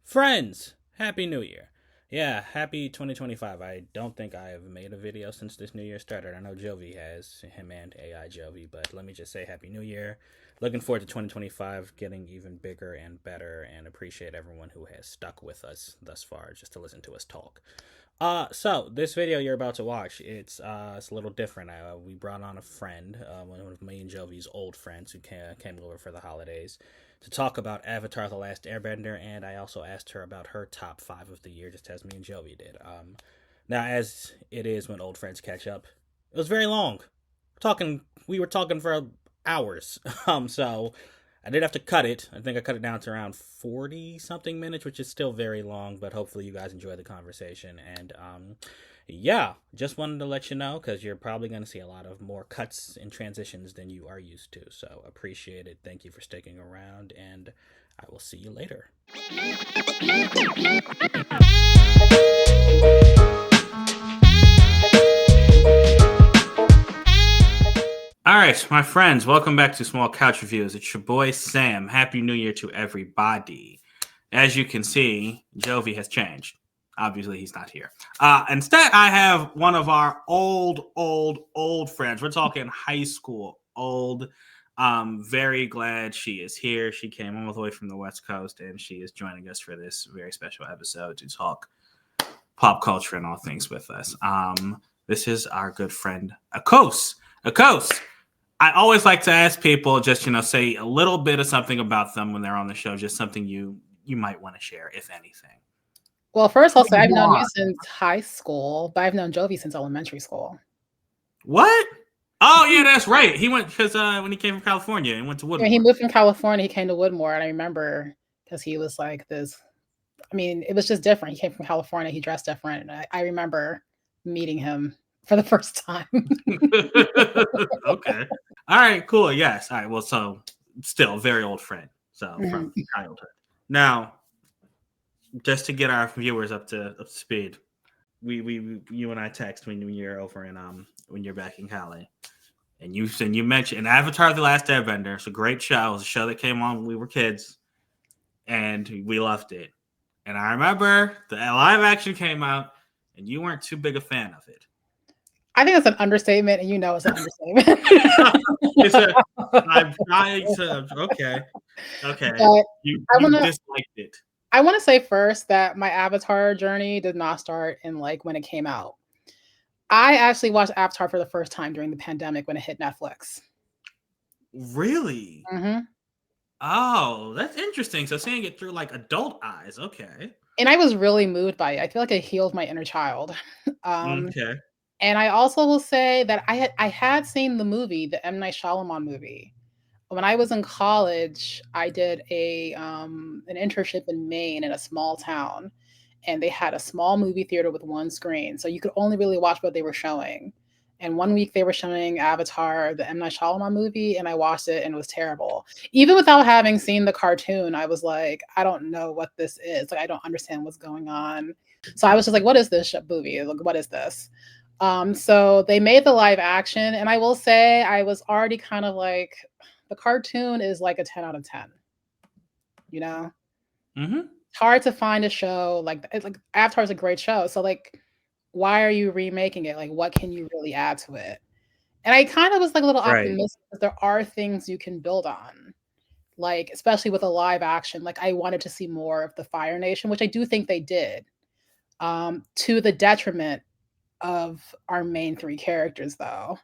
Friends, Happy New Year. Yeah, happy 2025. I don't think I have made a video since this new year started. I know Jovi has, him and AI Jovi, but let me just say Happy New Year. Looking forward to 2025 getting even bigger and better, and appreciate everyone who has stuck with us thus far just to listen to us talk. So this video you're about to watch, it's a little different. We brought on a friend, one of me and Jovi's old friends who came over for the holidays to talk about Avatar: The Last Airbender, and I also asked her about her top five of the year, just as me and Jovi did. Now as it is when old friends catch up, it was very long. We were talking for hours. So I did have to cut it. I think I cut it down to around 40 something minutes, which is still very long, but hopefully you guys enjoy the conversation. And yeah, just wanted to let you know because you're probably going to see a lot of more cuts and transitions than you are used to. So appreciate it. Thank you for sticking around, and I will see you later. All right, my friends, welcome back to Small Couch Reviews. It's your boy Sam. Happy New Year to everybody. As you can see, Jovi has changed. Obviously, he's not here. Instead, I have one of our old friends. We're talking high school old. Very glad she is here. She came all the way from the West Coast, and she is joining us for this very special episode to talk pop culture and all things with us. This is our good friend, Akos. Akos, I always like to ask people just, say a little bit of something about them when they're on the show, just something you might want to share, if anything. Well, first I'll say I've known you since high school, but I've known Jovi since elementary school. What? Oh, yeah, that's right. He went because when he came from California, he went to Woodmore. Yeah, he moved from California. He came to Woodmore, and I remember because he was like this. I mean, it was just different. He came from California. He dressed different. And I remember meeting him for the first time. Okay. All right, cool. Yes. All right. Well, so still a very old friend. So from childhood. Now, just to get our viewers up to speed, you and I text when you're over in when you're back in Cali, and you mentioned Avatar: The Last Airbender. It's a great show. It was a show that came on when we were kids, and we loved it. And I remember the live action came out, and you weren't too big a fan of it. I think that's an understatement, and you know it's an understatement. I'm trying to. Okay. But You disliked it. I want to say first that my Avatar journey did not start in like when it came out. I actually watched Avatar for the first time during the pandemic when it hit Netflix. Really? Mm-hmm. Oh, that's interesting. So seeing it through like adult eyes, okay. And I was really moved by it. I feel like it healed my inner child. Okay. And I also will say that I had seen the movie, the M. Night Shyamalan movie. When I was in college, I did an internship in Maine in a small town, and they had a small movie theater with one screen, so you could only really watch what they were showing. And one week they were showing Avatar, the M. Night Shyamalan movie, and I watched it, and it was terrible. Even without having seen the cartoon, I was like, I don't know what this is. Like, I don't understand what's going on. So I was just like, what is this movie? Like, what is this? So they made the live action, and I will say I was already kind of like, the cartoon is like a 10 out of 10. You know? Mm-hmm. It's hard to find a show like Avatar is a great show. So like, why are you remaking it? Like, what can you really add to it? And I kind of was like a little optimistic that there are things you can build on. Like, especially with a live action. Like, I wanted to see more of the Fire Nation, which I do think they did. To the detriment of our main three characters though.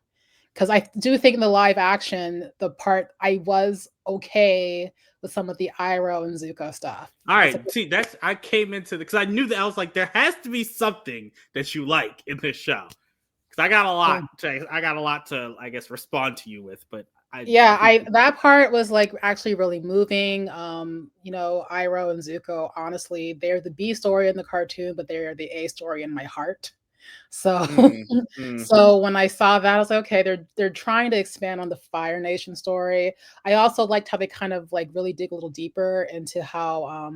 Because I do think in the live action, the part I was okay with some of the Iroh and Zuko stuff. All right. See, I came into because I knew that I was like, there has to be something that you like in this show. Because I got a lot to, I guess, respond to you with. But that part was like actually really moving. Iroh and Zuko, honestly, they're the B story in the cartoon, but they're the A story in my heart. So so when I saw that, I was like, okay, they're trying to expand on the Fire Nation story. I also liked how they kind of like really dig a little deeper into how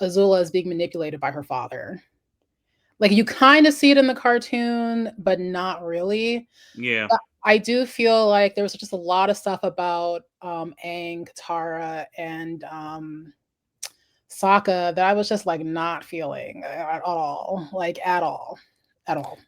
Azula is being manipulated by her father. Like, you kind of see it in the cartoon, but not really. Yeah. But I do feel like there was just a lot of stuff about Aang, Katara, and Sokka that I was just like not feeling at all, like at all, at all.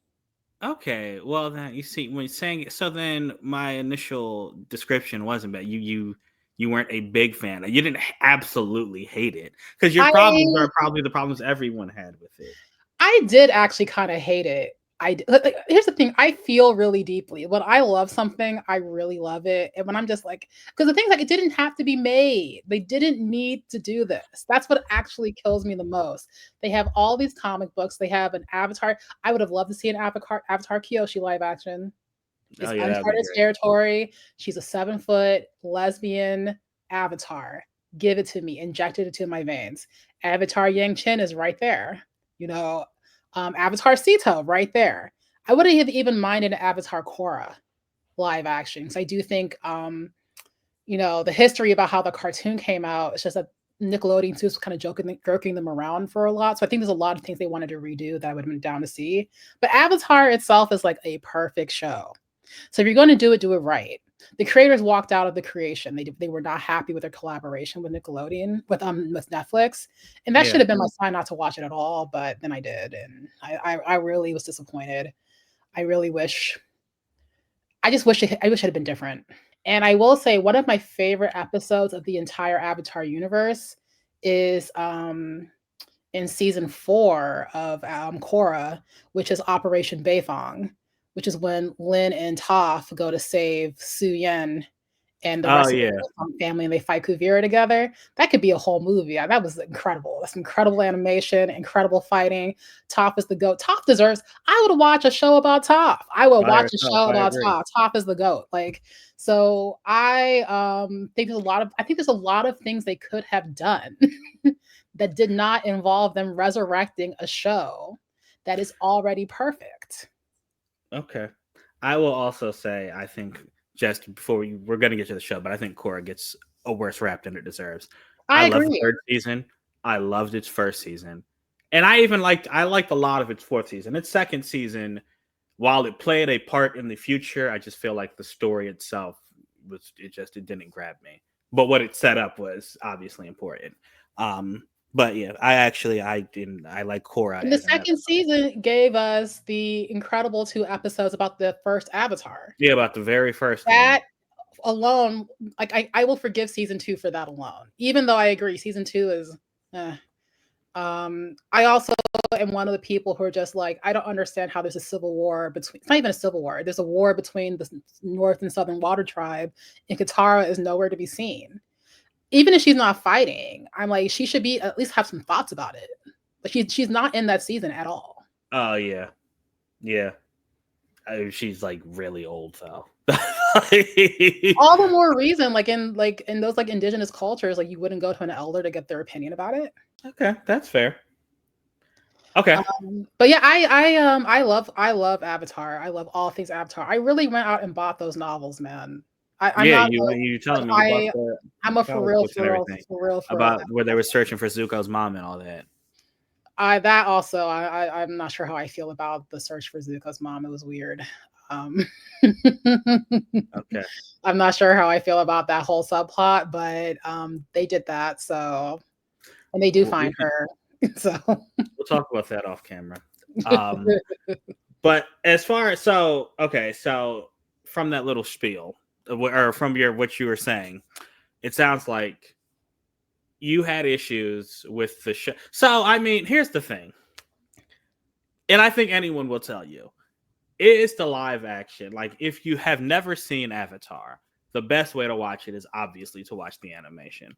Okay, well then you see when saying it, so then my initial description wasn't bad. You weren't a big fan. You didn't absolutely hate it because your I problems are probably the problems everyone had with it. I did actually kinda hate it. Here's the thing, I feel really deeply. When I love something, I really love it, and when I'm just like, because the thing is, like, it didn't have to be made. They didn't need to do this. That's what actually kills me the most. They have all these comic books, they have an Avatar. I would have loved to see an Avatar Kyoshi live action. Oh It's yeah, that'd be uncharted great. territory. She's a 7-foot lesbian avatar. Give it to me. Injected it to my veins. Avatar Yang Chen is right there. You know, Avatar Sito right there. I wouldn't have even minded an Avatar Korra live action. So I do think, the history about how the cartoon came out. It's just that Nickelodeon too was kind of joking them around for a lot. So I think there's a lot of things they wanted to redo that I would have been down to see. But Avatar itself is like a perfect show. So if you're going to do it right. The creators walked out of the creation. They were not happy with their collaboration with Nickelodeon with Netflix, and that should Yeah. have been my sign not to watch it at all. But then I did, and I really was disappointed. I really wish I wish it had been different. And I will say one of my favorite episodes of the entire Avatar universe is in season 4 of Korra, which is Operation Beifong, which is when Lin and Toph go to save Su Yen and the Oh rest of the yeah. family, and they fight Kuvira together. That could be a whole movie. That was incredible. That's incredible animation, incredible fighting. Toph is the goat. Toph deserves. I would watch a show about Toph. I would By watch a yourself, show I about agree. Toph. Toph is the goat. Like so, I think there's a lot of. I think there's a lot of things they could have done that did not involve them resurrecting a show that is already perfect. Okay. I will also say I think just before we're gonna get to the show, but I think Korra gets a worse rap than it deserves. I I love the agree. third season. I loved its first season. And I liked a lot of its fourth season. Its second season, while it played a part in the future, I just feel like the story itself it didn't grab me. But what it set up was obviously important. But yeah, I didn't I like Korra And the as an second episode. season gave us the incredible 2 episodes about the first Avatar. Yeah, about the very first one. That alone, like, I will forgive season 2 for that alone, even though I agree season 2 is, eh. I also am one of the people who are just like, I don't understand how there's a civil war between it's not even a civil war, there's a war between the North and Southern Water Tribe, and Katara is nowhere to be seen. Even if she's not fighting, I'm like, she should be at least have some thoughts about it. But she's not in that season at all. Oh yeah. Yeah. She's like really old though. All the more reason, like in those like indigenous cultures, like you wouldn't go to an elder to get their opinion about it. Okay, that's fair. Okay. But yeah, I love Avatar. I love all things Avatar. I really went out and bought those novels, man. I'm Yeah, not you like telling me you bought the I'm a for comic real, books and for real, everything for real, for real. about where they were searching for Zuko's mom and all that. I that also I'm not sure how I feel about the search for Zuko's mom. It was weird. Um, Okay. I'm not sure how I feel about that whole subplot, but they did that, so and they do We find can her. So we'll talk about that off camera. Um but as far as so from that little spiel or from your what you were saying, it sounds like you had issues with the show. So I mean, here's the thing. And I think anyone will tell you it's the live action. Like, if you have never seen Avatar, the best way to watch it is obviously to watch the animation.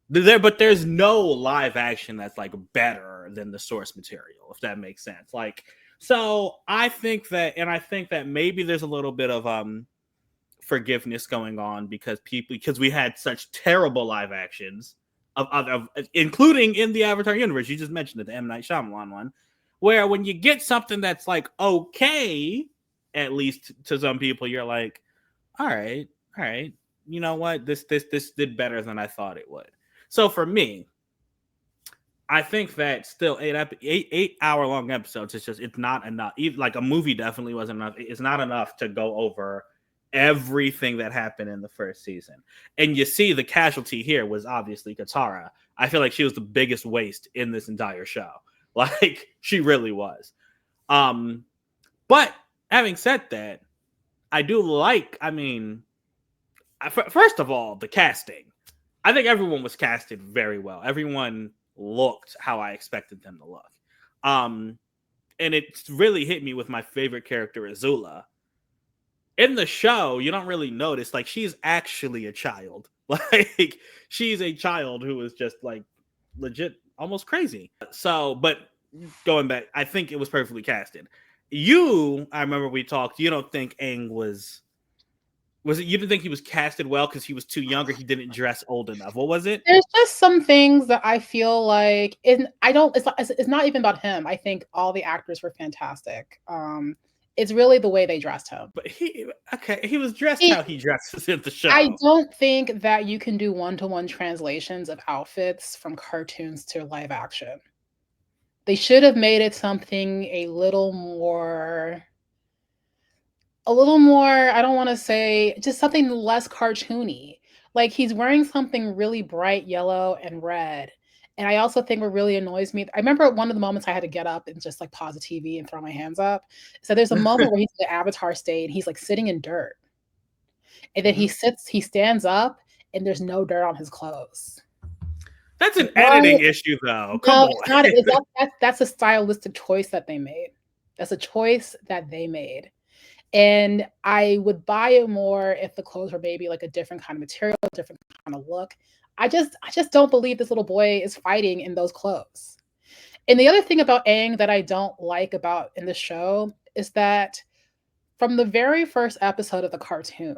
But there's no live action that's like better than the source material, if that makes sense. Like, so I think that maybe there's a little bit of forgiveness going on because we had such terrible live actions of including in the Avatar universe. You just mentioned it, the M Night Shyamalan one, where when you get something that's like okay, at least to some people, you're like, all right, you know what, this did better than I thought it would. So for me, I think that still 8 hour long episodes. It's not enough. Even like a movie definitely wasn't enough. It's not enough to go over everything that happened in the first season. And you see the casualty here was obviously Katara. I feel like she was the biggest waste in this entire show. Like, she really was. But having said that, I do like, I mean, first of all, the casting. I think everyone was casted very well. Everyone looked how I expected them to look. And it really hit me with my favorite character, Azula. In the show, you don't really notice, like, she's actually a child. Like, she's a child who is just, like, legit almost crazy. So, but going back, I think it was perfectly casted. I remember we talked, you don't think Aang was it, you didn't think he was casted well because he was too young or he didn't dress old enough? What was it? There's just some things that I feel like I don't. It's not even about him. I think all the actors were fantastic. It's really the way they dressed him. But he was dressed how he dresses in the show. I don't think that you can do one-to-one translations of outfits from cartoons to live action. They should have made it something a little more, I don't want to say, just something less cartoony. Like, he's wearing something really bright yellow and red. And I also think what really annoys me, I remember one of the moments I had to get up and just like pause the TV and throw my hands up. So there's a moment where he's at the Avatar state and he's like sitting in dirt. And then he stands up and there's no dirt on his clothes. That's an editing issue, though. Come on. It's not. That's a stylistic choice that they made. That's a choice that they made. And I would buy it more if the clothes were maybe like a different kind of material, different kind of look. I just don't believe this little boy is fighting in those clothes. And the other thing about Aang that I don't like about in the show is that from the very first episode of the cartoon,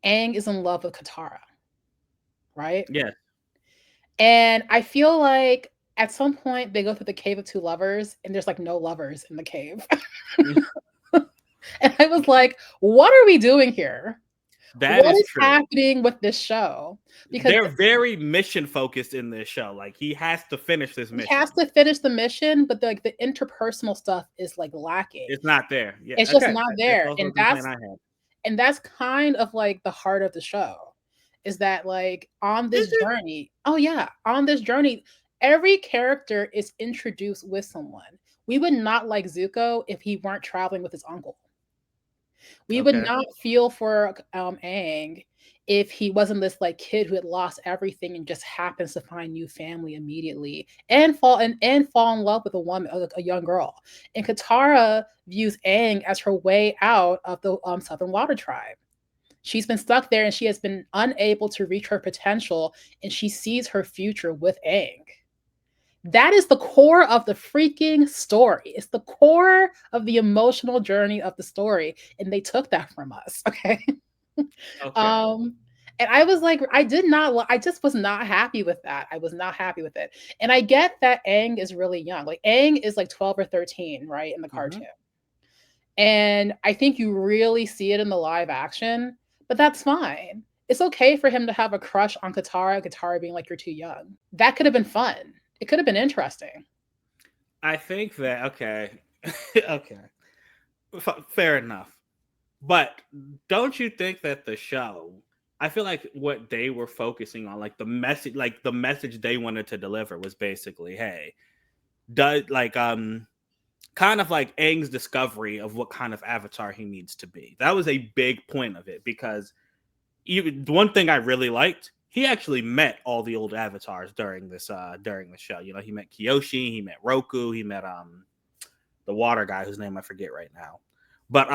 Aang is in love with Katara, right? Yeah. And I feel like at some point they go through the Cave of Two Lovers and there's like no lovers in the cave. And I was like, what are we doing here? What is happening with this show? Because they're very mission focused in this show. Like, he has to finish this mission. He has to finish the mission, but the interpersonal stuff is like lacking. It's not there. Yeah, it's just not there. And that's kind of like the heart of the show. Is that like on this journey? Oh yeah, on this journey, every character is introduced with someone. We would not like Zuko if he weren't traveling with his uncle. We would not feel for Aang if he wasn't this like kid who had lost everything and just happens to find new family immediately and fall in love with a woman, a young girl. And Katara views Aang as her way out of the Southern Water Tribe. She's been stuck there and she has been unable to reach her potential, and she sees her future with Aang. That is the core of the freaking story. It's the core of the emotional journey of the story, and they took that from us. Okay. And I was like, I just was not happy with that. I was not happy with it. And I get that Aang is really young. Like, Aang is like 12 or 13, right, in the cartoon. And I think you really see it in the live action, but that's fine. It's okay for him to have a crush on Katara being like, you're too young. That could have been fun. It could have been interesting. I think that, okay. Fair enough. But don't you think that the show, I feel like what they were focusing on, like the message they wanted to deliver was basically, hey, kind of like Aang's discovery of what kind of avatar he needs to be. That was a big point of it, because one thing I really liked, he actually met all the old avatars during the show. You know, he met Kyoshi, he met Roku, he met the water guy whose name I forget right now. But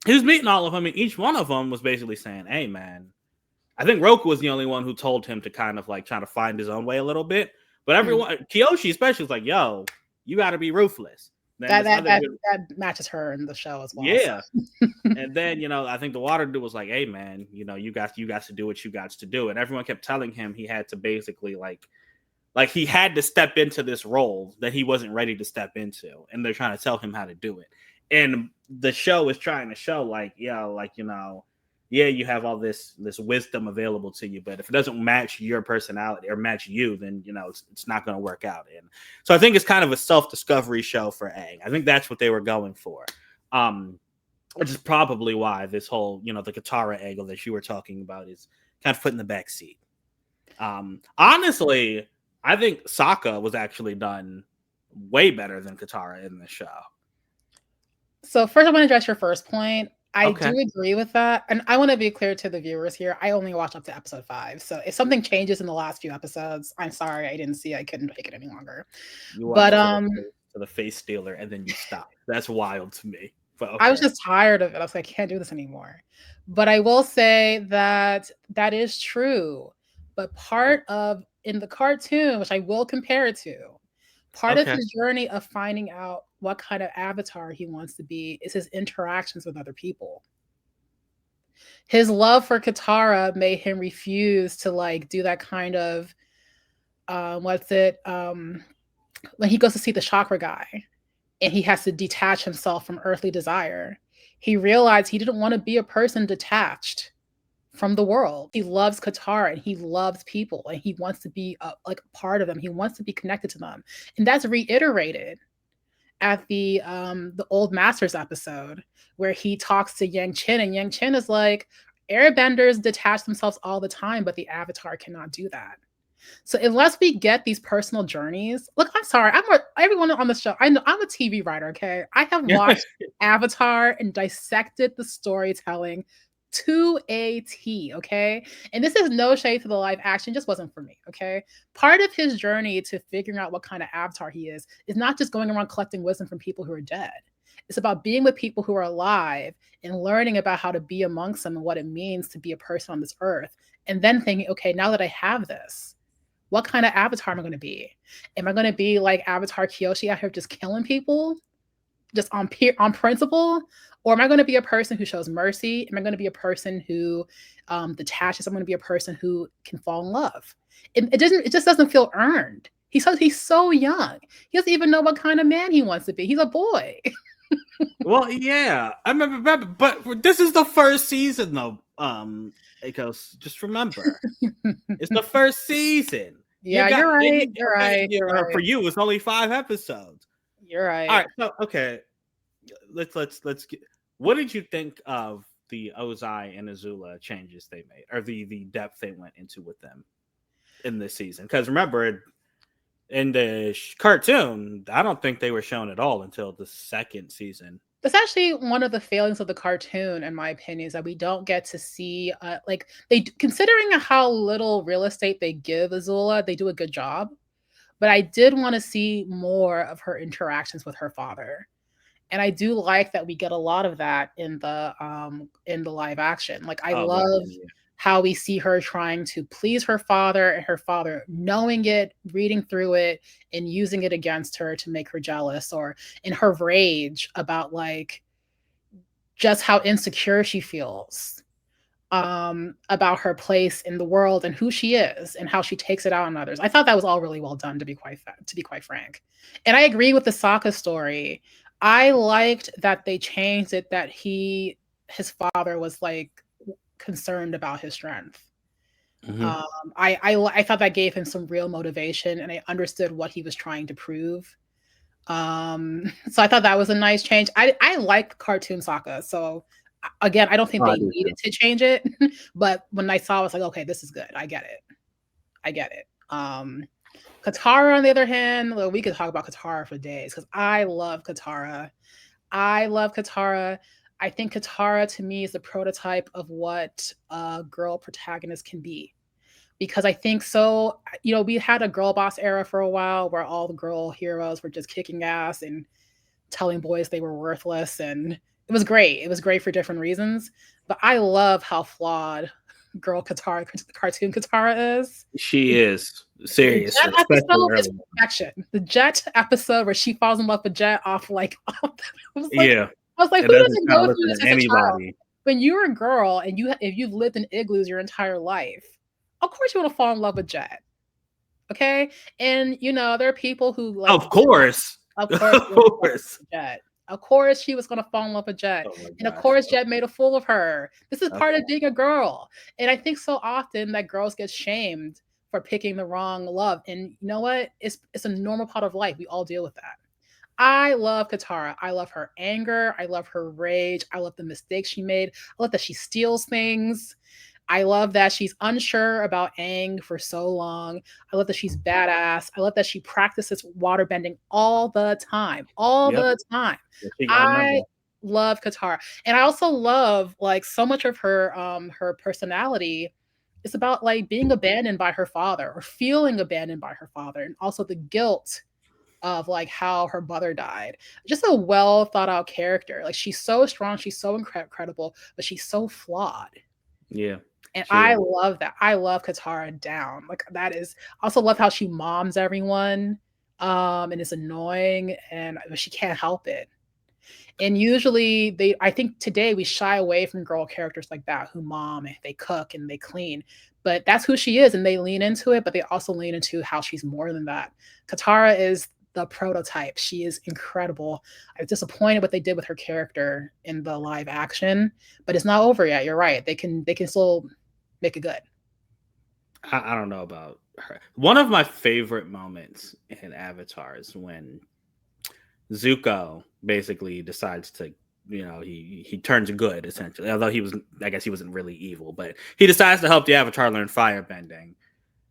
he was meeting all of them, and each one of them was basically saying, hey man, I think Roku was the only one who told him to kind of like try to find his own way a little bit. But everyone, Kyoshi especially, was like, yo, you got to be ruthless. That matches her in the show as well. Yeah. So. And then, you know, I think the water dude was like, hey man, you know, you got to do what you got to do. And everyone kept telling him he had to basically like he had to step into this role that he wasn't ready to step into. And they're trying to tell him how to do it. And the show is trying to show like, yeah, like, you know, yeah, you have all this wisdom available to you, but if it doesn't match your personality or match you, then, you know, it's not going to work out. And so I think it's kind of a self-discovery show for Aang. I think that's what they were going for. which is probably why this whole, the Katara angle that you were talking about is kind of put in the back seat. Honestly, I think Sokka was actually done way better than Katara in the show. So first, I want to address your first point. I Okay. do agree with that, and I want to be clear to the viewers here. I only watched up to episode 5, so if something changes in the last few episodes, I'm sorry, I didn't see. I couldn't take it any longer. You But watched to the face stealer and then you stopped. That's wild to me. But I was okay. just tired of it. I was like, I can't do this anymore. But I will say that that is true. But part of in the cartoon, which I will compare it to, part of Okay. his journey of finding out what kind of avatar he wants to be is his interactions with other people. His love for Katara made him refuse to like do that kind of what's it when he goes to see the chakra guy and he has to detach himself from earthly desire. He realized he didn't want to be a person detached from the world. He loves Katara and he loves people and he wants to be like a part of them. He wants to be connected to them, and that's reiterated at the Old Masters episode where he talks to Yang Chen, and Yang Chen is like, Airbenders detach themselves all the time, but the Avatar cannot do that. So unless we get these personal journeys, look, I'm sorry, everyone on the show. I know I'm a TV writer. Okay, I have watched Avatar and dissected the storytelling to a T. Okay, and this is no shade to the live action; just wasn't for me. Okay, part of his journey to figuring out what kind of Avatar he is not just going around collecting wisdom from people who are dead. It's about being with people who are alive and learning about how to be amongst them and what it means to be a person on this earth. And then thinking, okay, now that I have this, what kind of avatar am I going to be? Am I going to be like Avatar Kyoshi out here just killing people, just on principle, or am I going to be a person who shows mercy? Am I going to be a person who detaches? I'm going to be a person who can fall in love. It doesn't. It just doesn't feel earned. He's so young. He doesn't even know what kind of man he wants to be. He's a boy. Well, yeah, I remember, but this is the first season, though. Akos, just remember, it's the first season. You Yeah, got you're right. You're okay. right. You're For right. you, it's only 5 episodes. You're All right. right, so okay, let's get. What did you think of the Ozai and Azula changes they made, or the depth they went into with them in this season? Because remember, in the cartoon, I don't think they were shown at all until the second season. That's actually one of the failings of the cartoon, in my opinion, is that we don't get to see, like considering how little real estate they give Azula, they do a good job. But I did want to see more of her interactions with her father, and I do like that we get a lot of that in the live action. Like I Oh god, love yeah. how we see her trying to please her father and her father knowing it, reading through it, and using it against her to make her jealous, or in her rage about like just how insecure she feels about her place in the world and who she is and how she takes it out on others. I thought that was all really well done, to be quite frank. And I agree with the Sokka story. I liked that they changed it that his father was like concerned about his strength. Mm-hmm. I thought that gave him some real motivation, and I understood what he was trying to prove. So I thought that was a nice change. I like cartoon Sokka, so again, I don't think Oh, I they do needed too. to change it, but when I saw it, I was like, okay, this is good. I get it. I get it. Katara, on the other hand, well, we could talk about Katara for days because I love Katara. I love Katara. I think Katara to me is the prototype of what a girl protagonist can be. Because I think so, we had a girl boss era for a while where all the girl heroes were just kicking ass and telling boys they were worthless, and it was great. It was great for different reasons, but I love how flawed girl Katara, cartoon Katara is. She The, is the Jet seriously, especially episode is early. perfection. The Jet episode where she falls in love with Jet off like I was like Yeah, I was like, and who doesn't doesn't kind go of through listen this to as a child? anybody. When you're a girl and if you've lived in igloos your entire life, of course you want to fall in love with Jet. Okay? And there are people who like Of course, of of course she was gonna fall in love course. with Jet. Of course she was gonna fall in love with Jet. Oh my And of gosh. course Jet made a fool of her. This is part of Okay. being a girl. And I think so often that girls get shamed for picking the wrong love. And you know what? It's a normal part of life. We all deal with that. I love Katara. I love her anger. I love her rage. I love the mistakes she made. I love that she steals things. I love that she's unsure about Aang for so long. I love that she's badass. I love that she practices waterbending all the time. All Yep. the time. Yeah, she got a I number. love Katara. And I also love like so much of her personality is about like being abandoned by her father or feeling abandoned by her father and also the guilt of like how her mother died. Just a well thought out character. Like she's so strong, she's so incredible, but she's so flawed. Yeah, And she I is. love that. I love Katara down. Like that is I also love how she moms everyone and is annoying and but she can't help it. And usually they I think today we shy away from girl characters like that who mom and they cook and they clean. But that's who she is and they lean into it, but they also lean into how she's more than that. Katara is the prototype. She is incredible. I was disappointed what they did with her character in the live action, but it's not over yet. You're right. They can still make it good. I don't know about her. One of my favorite moments in Avatar is when Zuko basically decides to, he turns good essentially. Although I guess he wasn't really evil, but he decides to help the Avatar learn firebending.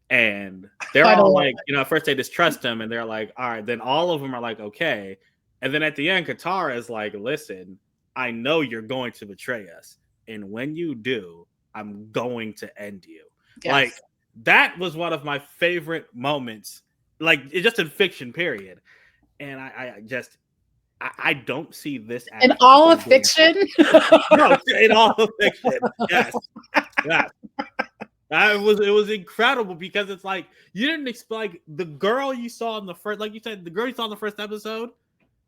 And they're I all don't like, at first they distrust him, and they're like, all right. Then all of them are like, okay. And then at the end, Katara is like, listen, I know you're going to betray us, and when you do, I'm going to end you. Like yes. that was one of my favorite moments, like it's just in fiction, period. And I don't see this In all adaptation of being fiction. no in all of fiction. Yes, yes. It was incredible because it's like you didn't expect like, the girl you saw in the first, like you said, the girl you saw in the first episode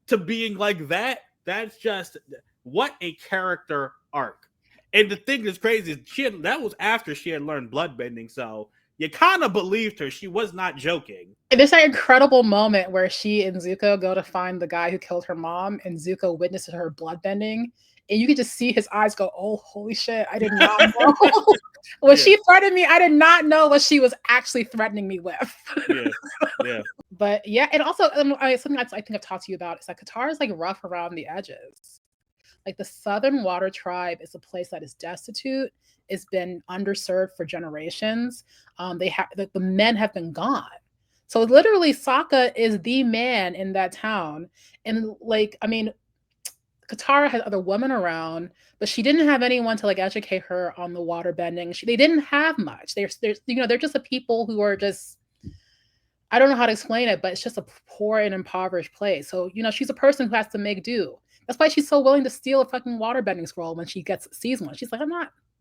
to being like that. That's just what a character arc. And the thing that's crazy is that was after she had learned bloodbending, so you kind of believed her. She was not joking. And there's that incredible moment where she and Zuko go to find the guy who killed her mom, and Zuko witnesses her bloodbending. And you can just see his eyes go, "Oh, holy shit! I did not know when Yeah, she threatened me. I did not know what she was actually threatening me with." yeah, yeah. But yeah, and also something I think I've talked to you about is that Qatar is like rough around the edges. Like the Southern Water Tribe is a place that is destitute. It's been underserved for generations. They have the men have been gone. So literally, Sokka is the man in that town. And like, I mean, Katara had other women around, but she didn't have anyone to like educate her on the water bending. They didn't have much. They're just a people who are just I don't know how to explain it, but it's just a poor and impoverished place. So, she's a person who has to make do. That's why she's so willing to steal a fucking waterbending scroll when she sees one. She's like, I'm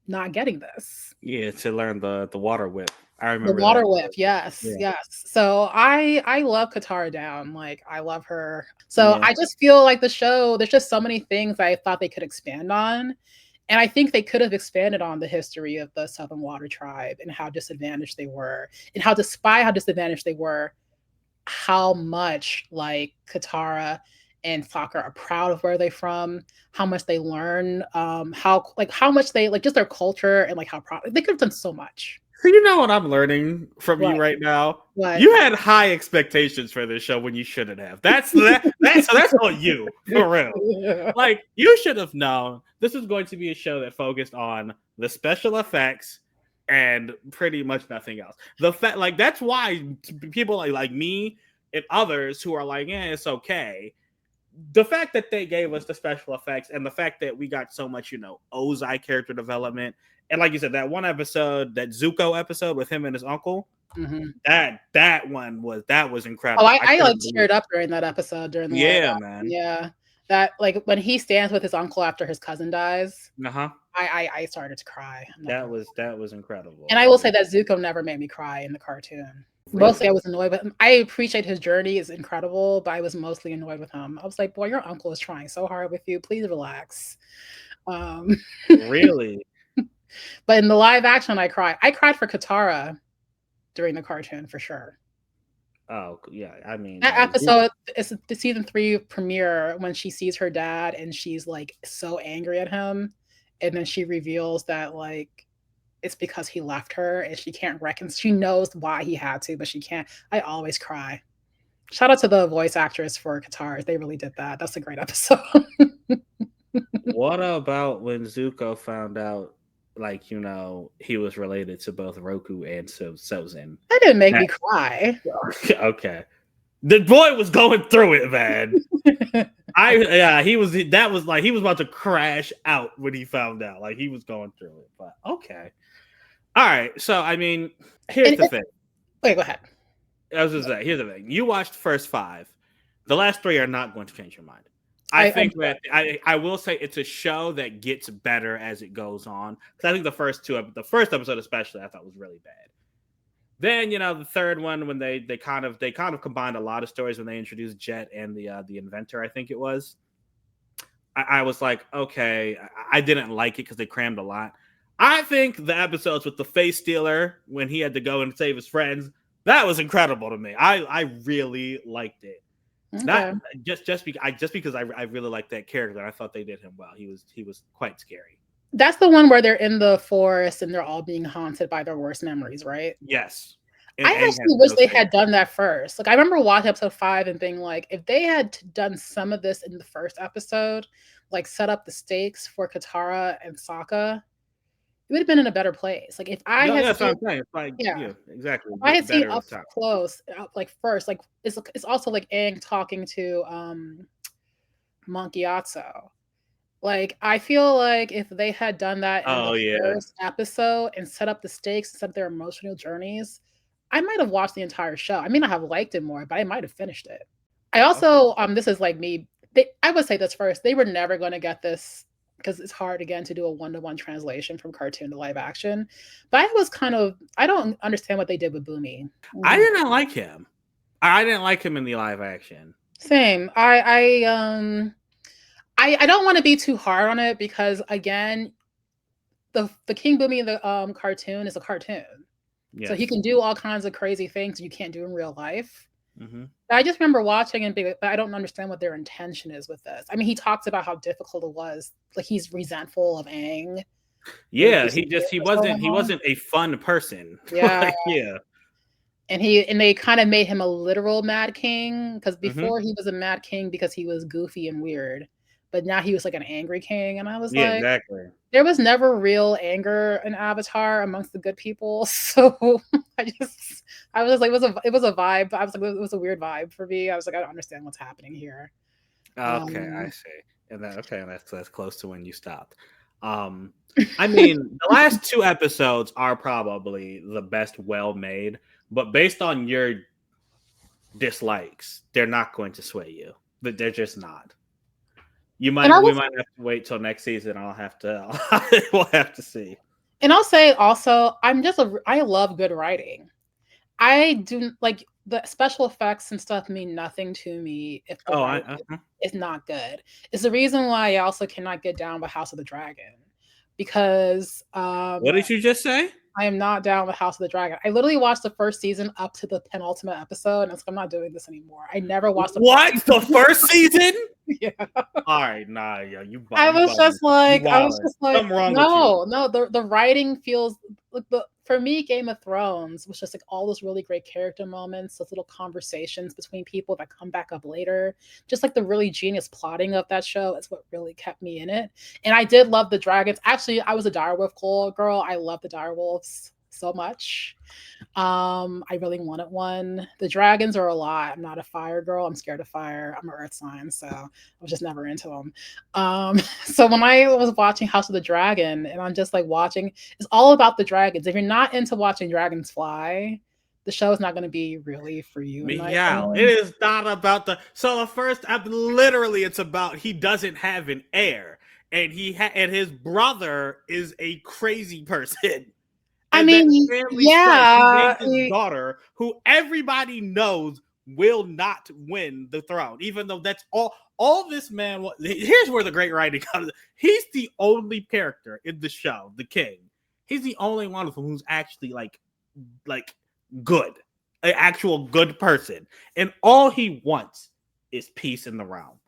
not getting this. Yeah, to learn the water whip. I The remember water that. whip, yes, Yeah, yes. So I love Katara down. Like I love her. So yeah, I just feel like the show, there's just so many things I thought they could expand on. And I think they could have expanded on the history of the Southern Water Tribe and how disadvantaged they were, and how despite how disadvantaged they were, how much like Katara and Sokka are proud of where they're from, how much they learn, how much they like just their culture and like how proud they could have done so much. so you know what I'm learning from you What? right now? What? You had high expectations for this show when you shouldn't have. That's on you, for real. Like you should have known this was going to be a show that focused on the special effects and pretty much nothing else. The fact, like, that's why people like me and others who are like, yeah, it's okay. The fact that they gave us the special effects and the fact that we got so much, Ozai character development, and like you said, that one episode, that Zuko episode with him and his uncle, Mhm. that was Oh, incredible. I I I, like, couldn't believe. teared up during that episode during the live Yeah, action, man. yeah. That like, when he stands with his uncle after his cousin dies, Uh huh. I started to cry, I'm not That gonna was that was incredible. and I That will was say that Zuko never made me cry in the cartoon. really. Mostly, I was annoyed with him. I appreciate his journey, is incredible, but I was mostly annoyed with him. I was like, "Boy, your uncle is trying so hard with you, please relax." Um, Really? but in the live action, I cried. I cried for Katara during the cartoon for sure. Oh, yeah. I mean, That like, episode is the season 3 premiere when she sees her dad and she's, like, so angry at him, and then she reveals that, like, it's because he left her and she can't she knows why he had to, but she can't. I always cry. Shout out to the voice actress for Qatar. They really did that. That's a great episode. What about when Zuko found out, like, he was related to both Roku and Sozin? That didn't make That me cry. okay. The boy was going through it, man. He was like he was about to crash out when he found out. Like he was going through it. But okay. All right. So I mean, here's the thing. Wait, go ahead. I was just saying, here's the thing. You watched the first 5. The last 3 are not going to change your mind. I think that I will say it's a show that gets better as it goes on. Because I think the first episode especially, I thought was really bad. Then the third one, when they kind of combined a lot of stories when they introduced Jet and the inventor, I think it was. I was like, okay, I didn't like it because they crammed a lot. I think the episodes with the face stealer when he had to go and save his friends, that was incredible to me. I really liked it. Okay. Not just because I really liked that character. I thought they did him well. He was quite scary. That's the one where they're in the forest and they're all being haunted by their worst memories, right? Yes. I actually wish they had done that first. Like I remember watching episode 5 and being like, if they had done some of this in the first episode, like set up the stakes for Katara and Sokka, it would have been in a better place. Like if I had seen, it's like, yeah, exactly. If I had seen up close, like first, like it's also like Aang talking to Monk Gyatso. Like I feel like if they had done that in the first episode and set up the stakes and set up their emotional journeys, I might have watched the entire show. I mean, I have liked it more, but I might have finished it. I also this is like me. I would say this first. They were never going to get this because it's hard again to do a 1-to-1 translation from cartoon to live action. But I don't understand what they did with Boomy. I didn't like him. I didn't like him in the live action. Same. I don't want to be too hard on it because again, the King Boomy in the cartoon is a cartoon. Yes. So he can do all kinds of crazy things you can't do in real life. Mm-hmm. I just remember watching and being, but I don't understand what their intention is with this. I mean, he talks about how difficult it was. Like he's resentful of Aang. Yeah, he wasn't a fun person. Yeah. Like, yeah. And they kind of made him a literal Mad King because before he was a Mad King because he was goofy and weird, but now he was like an angry king. And I was like, exactly. There was never real anger in Avatar amongst the good people, so I was like, it was a vibe. I was like, it was a weird vibe for me. I was like, I don't understand what's happening here. Okay, I see. And that's close to when you stopped. I mean, the last 2 episodes are probably the best well-made, but based on your dislikes, they're not going to sway you. But they're just not. We might have to wait till next season. We'll have to see. And I'll say also, I love good writing. I do like the special effects and stuff mean nothing to me if the writing is not good. It's the reason why I also cannot get down with House of the Dragon because what did you just say? I am not down with House of the Dragon. I literally watched the first season up to the penultimate episode, and I'm not doing this anymore. I never watched the first season. Yeah. All right, nah, yeah, I was just like, no. The writing feels like for me, Game of Thrones was just like all those really great character moments, those little conversations between people that come back up later. Just like the really genius plotting of that show is what really kept me in it. And I did love the dragons. Actually, I was a direwolf girl. I love the direwolves so much. I really wanted one. The dragons are a lot. I'm not a fire girl. I'm scared of fire. I'm an earth sign, so I was just never into them. So when I was watching House of the Dragon, and I'm just like watching, it's all about the dragons. If you're not into watching dragons fly, the show is not going to be really for you. Yeah, it is not about so the first literally it's about he doesn't have an heir, and and his brother is a crazy person. I mean, yeah, his daughter, who everybody knows will not win the throne, even though that's all this man. Here's where the great writing comes. He's the only character in the show, the king. He's the only one of them who's actually like good, an actual good person, and all he wants is peace in the realm,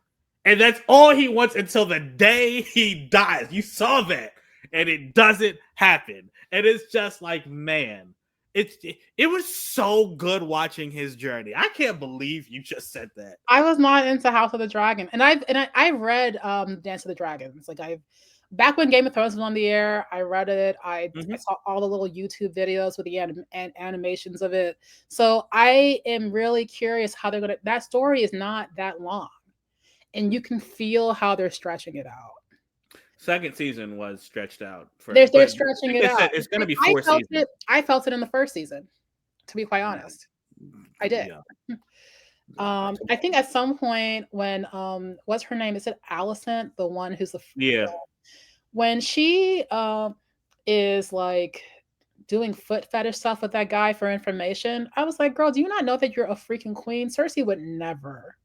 and that's all he wants until the day he dies. You saw that, and it doesn't happen. And it's just like, man, it was so good watching his journey. I can't believe you just said that. I was not into House of the Dragon, and I read Dance of the Dragons. Like I've back when Game of Thrones was on the air, I read it. I saw all the little YouTube videos with the animations of it. So I am really curious how they're gonna. That story is not that long, and you can feel how they're stretching it out. Second season was stretched out for, They're but stretching like it they out. said, it's going to be 4 seasons. I felt it in the first season. To be quite honest, I did. Yeah. I think at some point when what's her name? Is it Allison, the one who's Yeah. when she is like doing foot fetish stuff with that guy for information, I was like, girl, do you not know that you're a freaking queen? Cersei would never.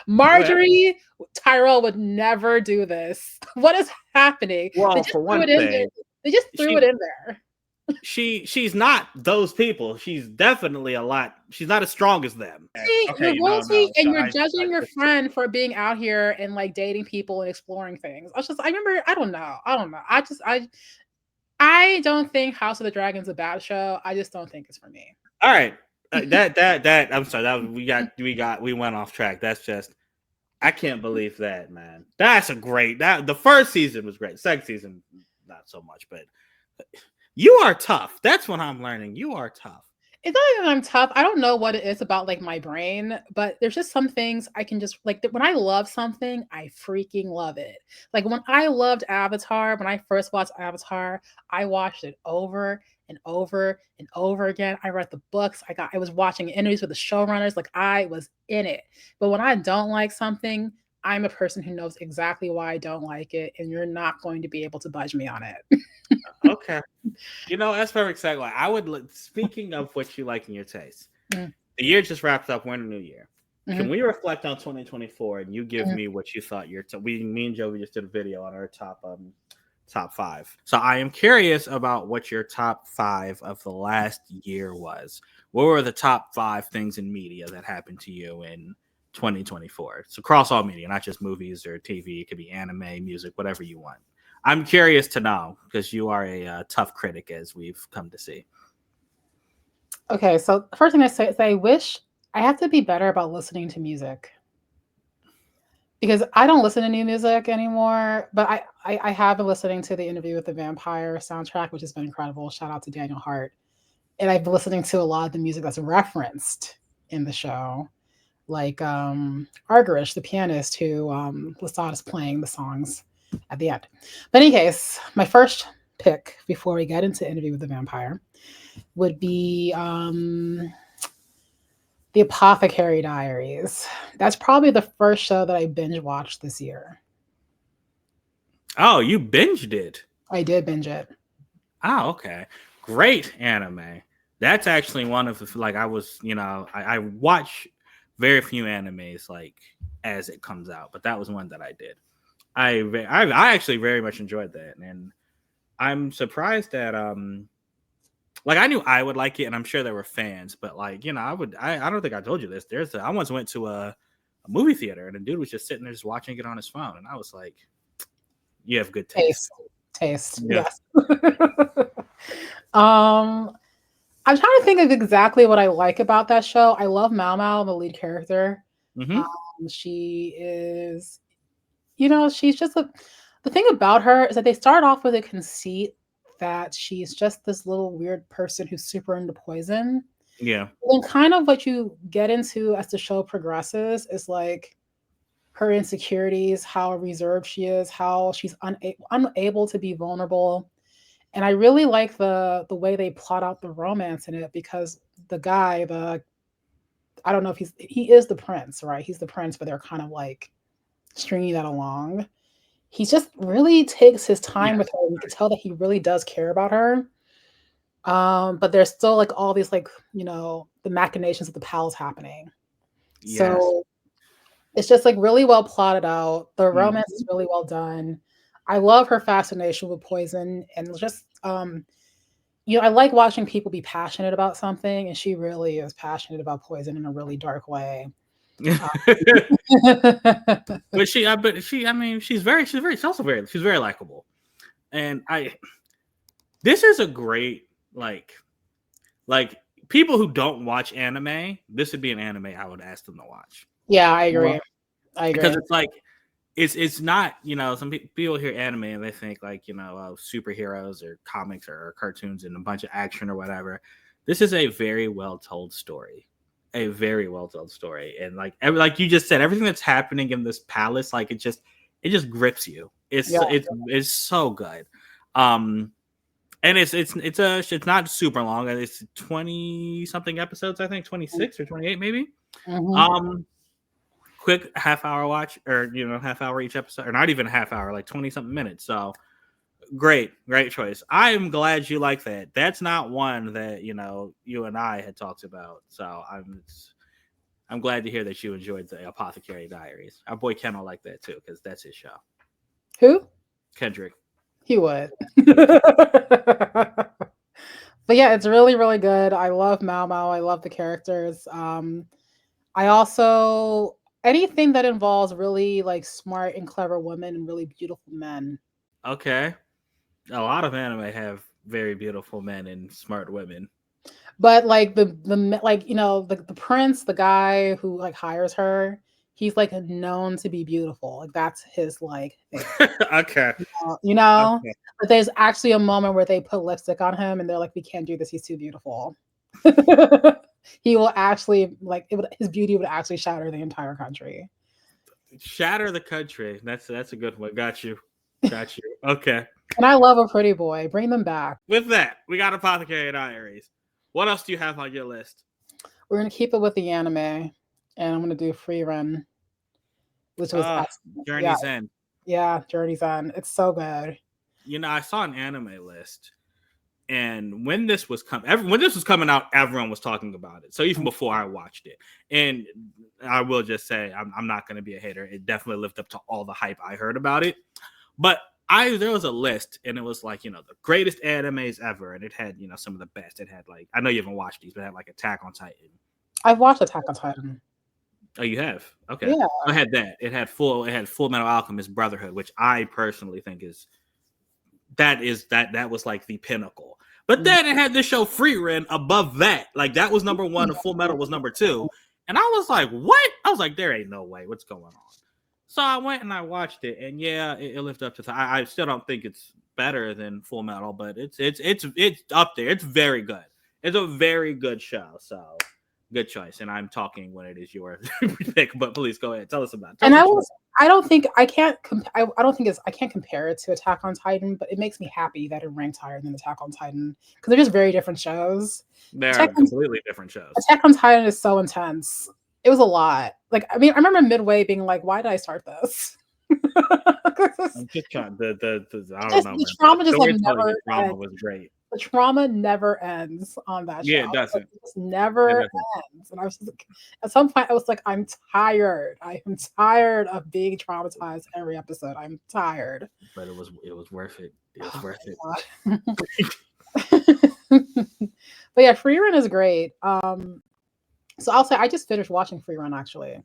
Marjorie Tyrell would never do this. What is happening? Well, They just for threw one it in thing, there. They just threw it in there. she's not those people. She's definitely a lot. She's not as strong as them. See, you're royalty, and So you're judging your friend for being out here and like dating people and exploring things. I remember, I don't know. I don't think House of the Dragon's a bad show. I just don't think it's for me. All right. That I'm sorry. That we went off track. That's just, I can't believe that, man. That's a great, the first season was great. Second season, not so much, but you are tough. That's what I'm learning. You are tough. It's not even I'm tough. I don't know what it is about like my brain, but there's just some things I can just like when I love something, I freaking love it. Like when I loved Avatar, when I first watched Avatar, I watched it over and over and over again. I read the books. I was watching interviews with the showrunners, like I was in it. But when I don't like something, I'm a person who knows exactly why I don't like it, and you're not going to be able to budge me on it. Okay. That's perfect segue. I would, speaking of what you like in your taste, the year just wrapped up. We're in a new year. Can we reflect on 2024 and you give me what you thought me and Joey just did a video on our top 5. So I am curious about what your top 5 of the last year was. What were the top 5 things in media that happened to you in 2024? It's across all media, not just movies or TV. It could be anime, music, whatever you want. I'm curious to know because you are a tough critic, as we've come to see. Okay, so the first thing I say is I wish I have to be better about listening to music because I don't listen to new music anymore. But I have been listening to the Interview with the Vampire soundtrack, which has been incredible. Shout out to Daniel Hart. And I've been listening to a lot of the music that's referenced in the show, like Argarish, the pianist who Lasad is playing the songs at the end. But in any case, my first pick before we get into Interview with the Vampire would be the Apothecary Diaries. That's probably the first show that I binge watched this year. Oh, you binged it? I did binge it. Oh, okay. Great anime. That's actually one of the, like, I watch very few animes like as it comes out, but that was one that I did. I actually very much enjoyed that, and I'm surprised that like I knew I would like it, and I'm sure there were fans, but like I don't think I told you this. I once went to a movie theater, and the dude was just sitting there just watching it on his phone, and I was like, "You have good taste." Taste, yeah. Yes. I'm trying to think of exactly what I like about that show. I love Mao Mao, the lead character. She is. She's just the thing about her is that they start off with a conceit that she's just this little weird person who's super into poison. Yeah. And kind of what you get into as the show progresses is like her insecurities, how reserved she is, how she's unable to be vulnerable. And I really like the way they plot out the romance in it because the guy, I don't know if he is the prince, right? He's the prince, but they're kind of like stringing that along. He just really takes his time with her. You can tell that he really does care about her. But there's still like all these like, the machinations of the pals happening. Yes. So it's just like really well plotted out. The romance is really well done. I love her fascination with poison and just I like watching people be passionate about something, and she really is passionate about poison in a really dark way. But she's very likable, and this is a great like people who don't watch anime, this would be an anime I would ask them to watch. Yeah, I agree. I agree. Because it's like it's not, some people hear anime and they think like, superheroes or comics or cartoons and a bunch of action or whatever. This is a very well told story. A very well told story. And like you just said, everything that's happening in this palace, like it just grips you. It's so good. And it's not super long. It's 20 something episodes, I think 26 or 28 maybe. Mm-hmm. Quick half-hour watch, or half hour each episode, or not even a half hour, like 20 something minutes. So great choice. I am glad you like that. That's not one that you and I had talked about. So I'm glad to hear that you enjoyed the Apothecary Diaries. Our boy Ken will like that too, because that's his show. Who? Kendrick. He would. But yeah, it's really, really good. I love Mao Mao. I love the characters. I also anything that involves really like smart and clever women and really beautiful men. Okay. A lot of anime have very beautiful men and smart women. But like the like the prince, the guy who like hires her, he's like known to be beautiful. Like that's his like thing. Okay. Okay. But there's actually a moment where they put lipstick on him and they're like, we can't do this, he's too beautiful. He will actually his beauty would actually shatter the entire country. Shatter the country. That's a good one. Got you. Okay. And I love a pretty boy. Bring them back. With that, we got Apothecary Diaries. What else do you have on your list? We're gonna keep it with the anime, and I'm gonna do Frieren, which was Journey's End. Yeah, Journey's End. It's so good. I saw an anime list, and when this was coming out, everyone was talking about it. So even before I watched it, and I will just say, I'm not going to be a hater. It definitely lived up to all the hype I heard about it. But there was a list, and it was like, the greatest animes ever, and it had, some of the best. It had like, I know you haven't watched these, but it had like Attack on Titan. I've watched Attack on Titan. Oh, you have? Okay. Yeah. I had that. It had Full Metal Alchemist Brotherhood, which I personally think that was like the pinnacle. But then it had this show Frieren above that. Like that was number one, and Full Metal was number two. And I was like, what? I was like, there ain't no way. What's going on? So I went and I watched it, and yeah, it lived up to. I still don't think it's better than Full Metal, but it's up there. It's very good. It's a very good show. So good choice. And I'm talking when it is your pick, but please go ahead. Tell us about it. I don't think I can't I can't compare it to Attack on Titan, but it makes me happy that it ranked higher than Attack on Titan because they're just very different shows. They're completely different shows. Attack on Titan is so intense. It was a lot. Like, I mean, I remember midway being like, why did I start this? I'm just trying I don't know. The trauma just like never trauma was great. The trauma never ends on that show. Yeah, it doesn't. It just never ends. And I was like, at some point, I was like, I'm tired. I am tired of being traumatized every episode. I'm tired. But it was worth it. It was worth it. But yeah, Frieren is great. So I'll say I just finished watching Frieren actually.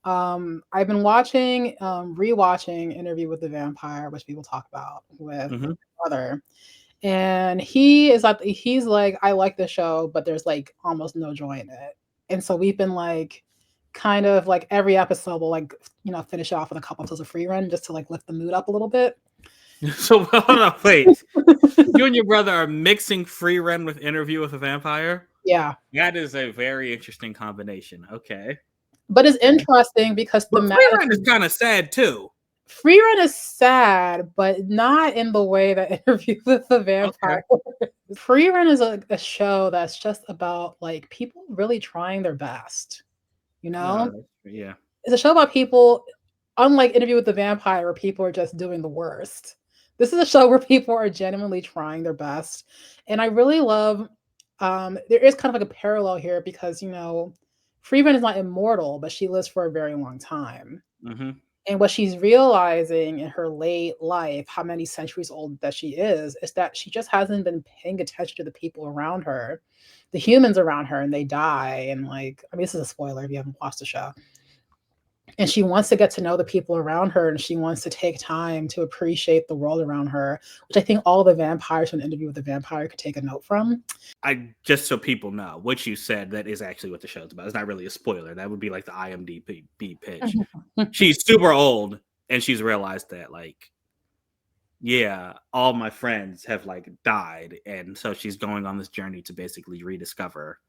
I've been rewatching Interview with the Vampire, which people talk about with my brother. And he's like, I like the show, but there's like almost no joy in it. And so we've been like kind of like every episode we'll like, finish off with a couple episodes of Frieren just to like lift the mood up a little bit. So hold on, wait. You and your brother are mixing Frieren with Interview with a Vampire? Yeah. That is a very interesting combination. Okay. But it's interesting because Frieren is kind of sad too. Frieren is sad, but not in the way that Interview with the Vampire. Okay. Frieren is a show that's just about like people really trying their best. Yeah. It's a show about people, unlike Interview with the Vampire, where people are just doing the worst. This is a show where people are genuinely trying their best. And I really love, there is kind of like a parallel here because, Frieren is not immortal, but she lives for a very long time. Mm-hmm. And what she's realizing in her late life, how many centuries old that she is that she just hasn't been paying attention to the people around her, the humans around her, and they die. And like, I mean, this is a spoiler if you haven't watched the show. and she wants to get to know the people around her, and she wants to take time to appreciate the world around her, which I think all the vampires from an interview with a vampire could take a note from. I just so people know what you said, that is actually what the show's about. It's not really a spoiler. That would be like the IMDb pitch. She's super old, and she's realized that, like, yeah, all my friends have like died, and so she's going on this journey to basically rediscover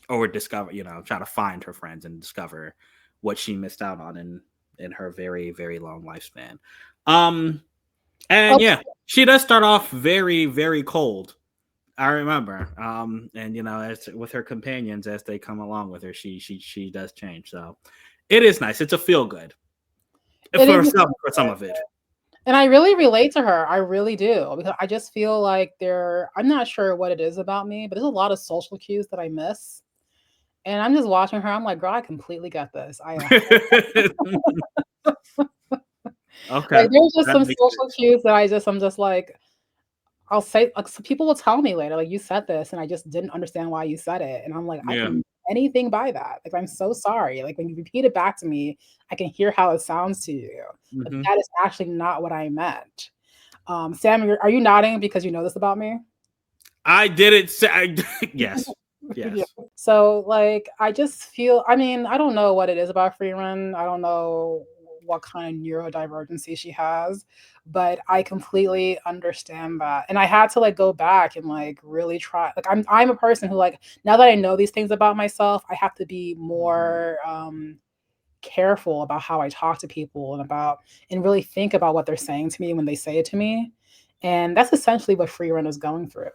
or discover, try to find her friends and discover what she missed out on in her very, very long lifespan. And yeah, she does start off very, very cold. I remember. And as with her companions as they come along with her, she does change. So it is nice. It's a feel good for some of it. And I really relate to her. I really do, because I just feel like I'm not sure what it is about me, but there's a lot of social cues that I miss. And I'm just watching her. I'm like, girl, I completely get this. Okay. Like, there's just some social cues that I'm just like, I'll say, like, so people will tell me later, like, you said this, and I just didn't understand why you said it. And I'm like, I can anything by that. Like, I'm so sorry. Like, when you repeat it back to me, I can hear how it sounds to you. But that is actually not what I meant. Sam, are you nodding because you know this about me? I didn't say. Yes. Yes. Yeah. So, like, I just feel, I mean, I don't know what it is about Frieren. I don't know what kind of neurodivergency she has, but I completely understand that. And I had to like go back and like really try. Like, I'm a person who, like, now that I know these things about myself, I have to be more careful about how I talk to people and really think about what they're saying to me when they say it to me. And that's essentially what Frieren is going through.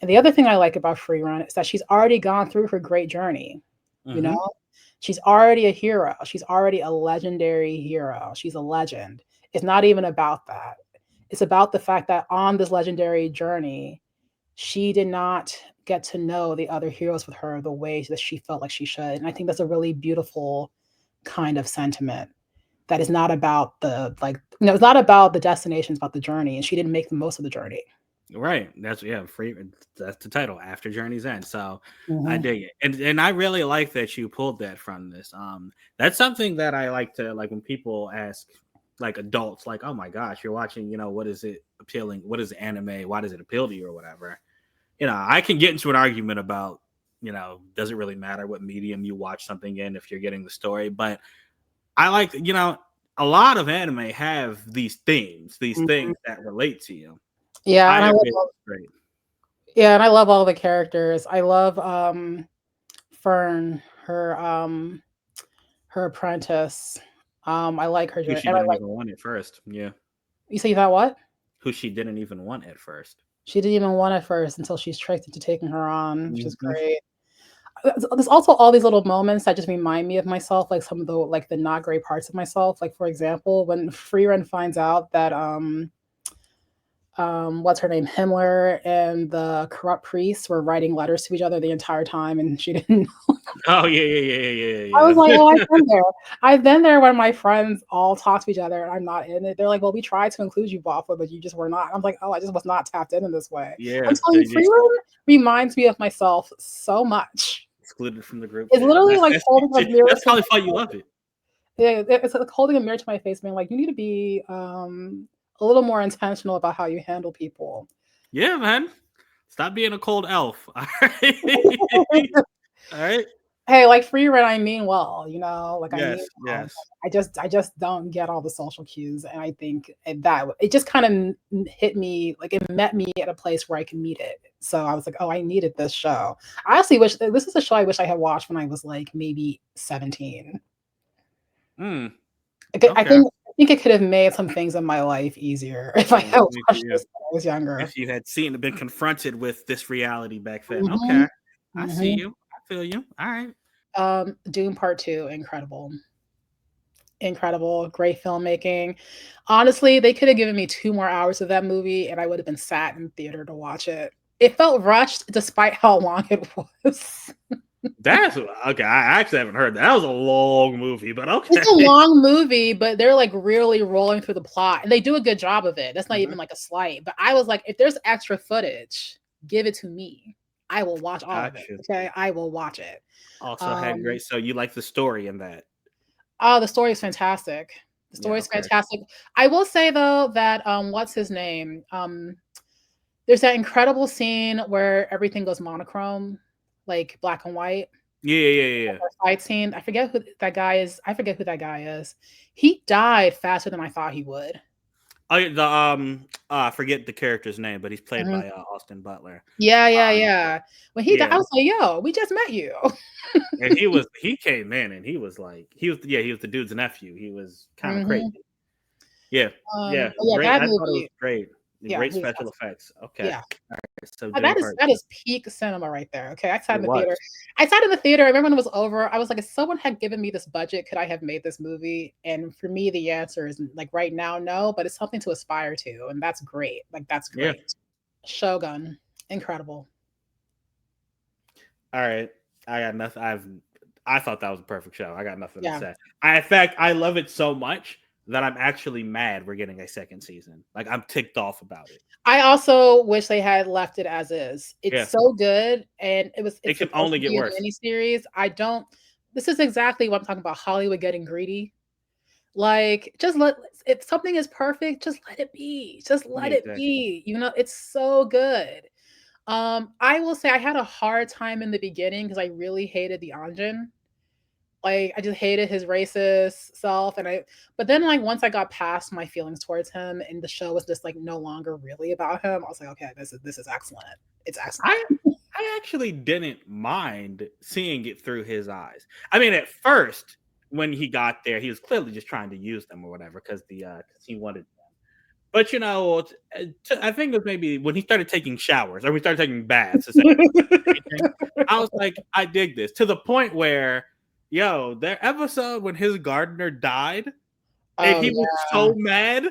And the other thing I like about Frieren is that she's already gone through her great journey. You know, she's already a hero. She's already a legendary hero. She's a legend. It's not even about that. It's about the fact that on this legendary journey, she did not get to know the other heroes with her the way that she felt like she should. And I think that's a really beautiful kind of sentiment that is not about it's not about the destination, it's about the journey. And she didn't make the most of the journey. Right. That's the title, After Journey's End. So I dig it. And I really like that you pulled that from this. That's something that I like to, like, when people ask, like, adults, like, oh my gosh, you're watching, what is it appealing? What is anime? Why does it appeal to you or whatever? I can get into an argument about, does it really matter what medium you watch something in if you're getting the story? But I like, a lot of anime have these themes, these things that relate to you. Yeah, and I love all the characters. I love Fern, her apprentice. I like her. Who she didn't even want at first. Yeah. You say that what? Who she didn't even want at first. She didn't even want at first until she's tricked into taking her on, which is great. There's also all these little moments that just remind me of myself, like some of the not great parts of myself. Like, for example, when Frieren finds out that what's her name, Himmler and the corrupt priests were writing letters to each other the entire time, and she didn't know. Oh yeah. I was like, oh, I've been there. I've been there when my friends all talk to each other and I'm not in it. They're like, well, we tried to include you, Waffle, but you just were not. I'm like, oh, I just was not tapped in this way. Yeah. I'm telling you, Frieren reminds me of myself so much. Excluded from the group. It's literally like holding a mirror. That's probably why you love it. Yeah, it's like holding a mirror to my face, being like, you need to be a little more intentional about how you handle people. Yeah, man. Stop being a cold elf. All right. Hey, like Frieren, I mean well, like yes. I just don't get all the social cues, and I think that it just kind of hit me, like it met me at a place where I can meet it. So I was like, oh, I needed this show. I actually wish this is a show I wish I had watched when I was like maybe 17. Okay. I think it could have made some things in my life easier if I had watched this when I was younger. If you had been confronted with this reality back then. Okay. I see you. I feel you. All right. Dune Part 2, incredible. Great filmmaking. Honestly, they could have given me 2 more hours of that movie and I would have been sat in theater to watch it. It felt rushed despite how long it was. That's okay. I actually haven't heard that. That was a long movie, but okay. It's a long movie, but they're like really rolling through the plot and they do a good job of it. That's not even like a slight, but I was like, if there's extra footage, give it to me. I will watch all of it. Okay. I will watch it. Also had great. So you like the story in that? Oh, the story is fantastic. The story is fantastic. I will say though that what's his name? There's that incredible scene where everything goes monochrome, like black and white. Yeah. Fight scene. I forget who that guy is. He died faster than I thought he would. Oh, I forget the character's name, but he's played by Austin Butler. Yeah. When he died, I was like, "Yo, we just met you." And he came in and he was the dude's nephew. He was kind of crazy. Yeah. Great. That I movie, thought it was great. Great special effects. Okay. Yeah. All right. So That is peak cinema right there. Okay, I sat in the theater. I remember when it was over, I was like, if someone had given me this budget, could I have made this movie? And for me, the answer is like right now, no, but it's something to aspire to, and that's great. Like that's great. Yeah. Shogun, incredible. All right, I got nothing. I thought that was a perfect show. I got nothing to say. In fact, I love it so much that I'm actually mad we're getting a second season. Like I'm ticked off about it. I also wish they had left it as is. It's so good, and it can only get worse. Miniseries. This is exactly what I'm talking about. Hollywood getting greedy. Like, if something is perfect, just let it be. Just let it be. You know, it's so good. I will say I had a hard time in the beginning because I really hated the Anjin. Like, I just hated his racist self, but then like once I got past my feelings towards him, and the show was just like no longer really about him, I was like, okay, this is excellent. It's excellent. I actually didn't mind seeing it through his eyes. I mean, at first when he got there, he was clearly just trying to use them or whatever because he wanted them. But you know, I think it was maybe when he started taking showers or we started taking baths. I was like, I dig this to the point where. Yo, their episode when his gardener died, and he was so mad.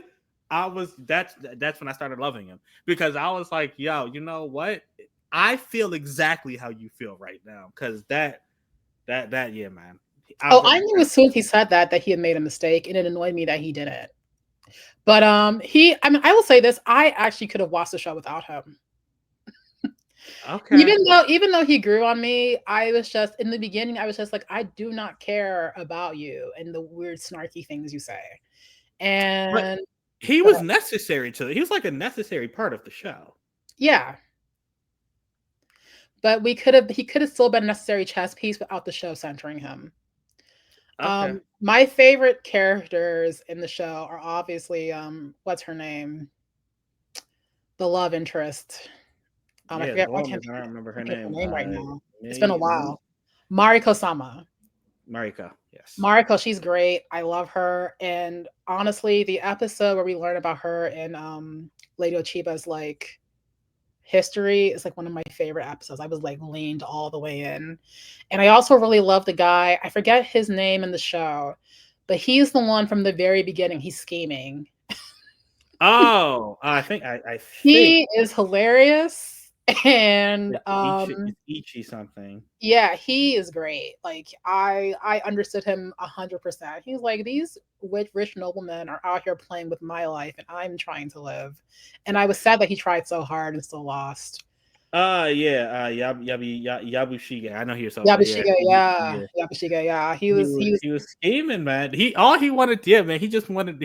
That's when I started loving him because I was like, yo, you know what? I feel exactly how you feel right now because that yeah, man. I knew as soon as he said that he had made a mistake, and it annoyed me that he didn't. But I will say this: I actually could have watched the show without him. Okay. Even though he grew on me, I was just in the beginning. I was just like, I do not care about you and the weird snarky things you say. And but he was necessary to it. He was like a necessary part of the show. Yeah. But he could have still been a necessary chess piece without the show centering him. Okay. My favorite characters in the show are obviously what's her name? The love interest. I forget. I don't remember her name right now. It's been a while. Mariko-sama. Mariko, yes. Mariko, she's great. I love her. And honestly, the episode where we learn about her and Lady Ochiba's like history is like one of my favorite episodes. I was like leaned all the way in. And I also really love the guy. I forget his name in the show, but he's the one from the very beginning. He's scheming. Oh, I think he is hilarious. And Ichi something. Yeah, he is great. Like I understood him 100%. He's like, these rich noblemen are out here playing with my life, and I'm trying to live. And I was sad that he tried so hard and still lost. Yabushiga. I know he was talking Yabushiga, Yabushiga, yeah. He was scheming, man. He wanted he just wanted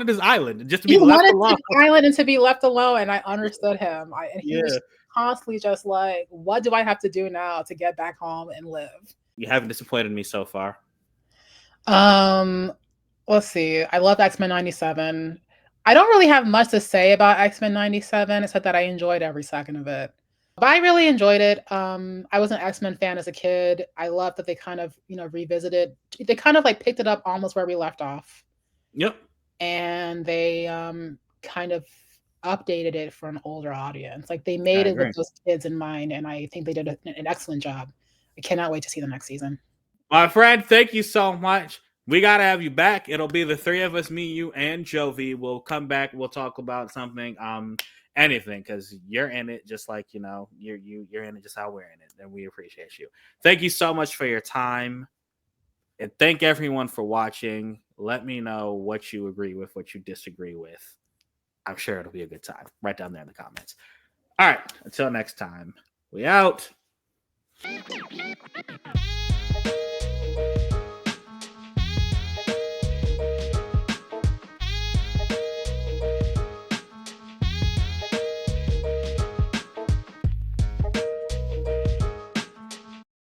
his island just to be left alone. Island and to be left alone, and I understood him. He was constantly just like, what do I have to do now to get back home and live? You haven't disappointed me so far. Let's see. I love X-Men 97. I don't really have much to say about X-Men 97, except that I enjoyed every second of it. But I really enjoyed it. I was an X-Men fan as a kid. I love that they kind of, revisited. They kind of like picked it up almost where we left off. Yep. And they kind of updated it for an older audience. Like they made it with those kids in mind, and I think they did an excellent job. I cannot wait to see the next season. My friend, thank you so much. We got to have you back. It'll be the three of us, me, you, and Jovi. We'll come back. We'll talk about something, anything, because you're in it just like, you're in it just how we're in it, and we appreciate you. Thank you so much for your time, and thank everyone for watching. Let me know what you agree with, what you disagree with. I'm sure it'll be a good time. Right down there in the comments. All right. Until next time, we out.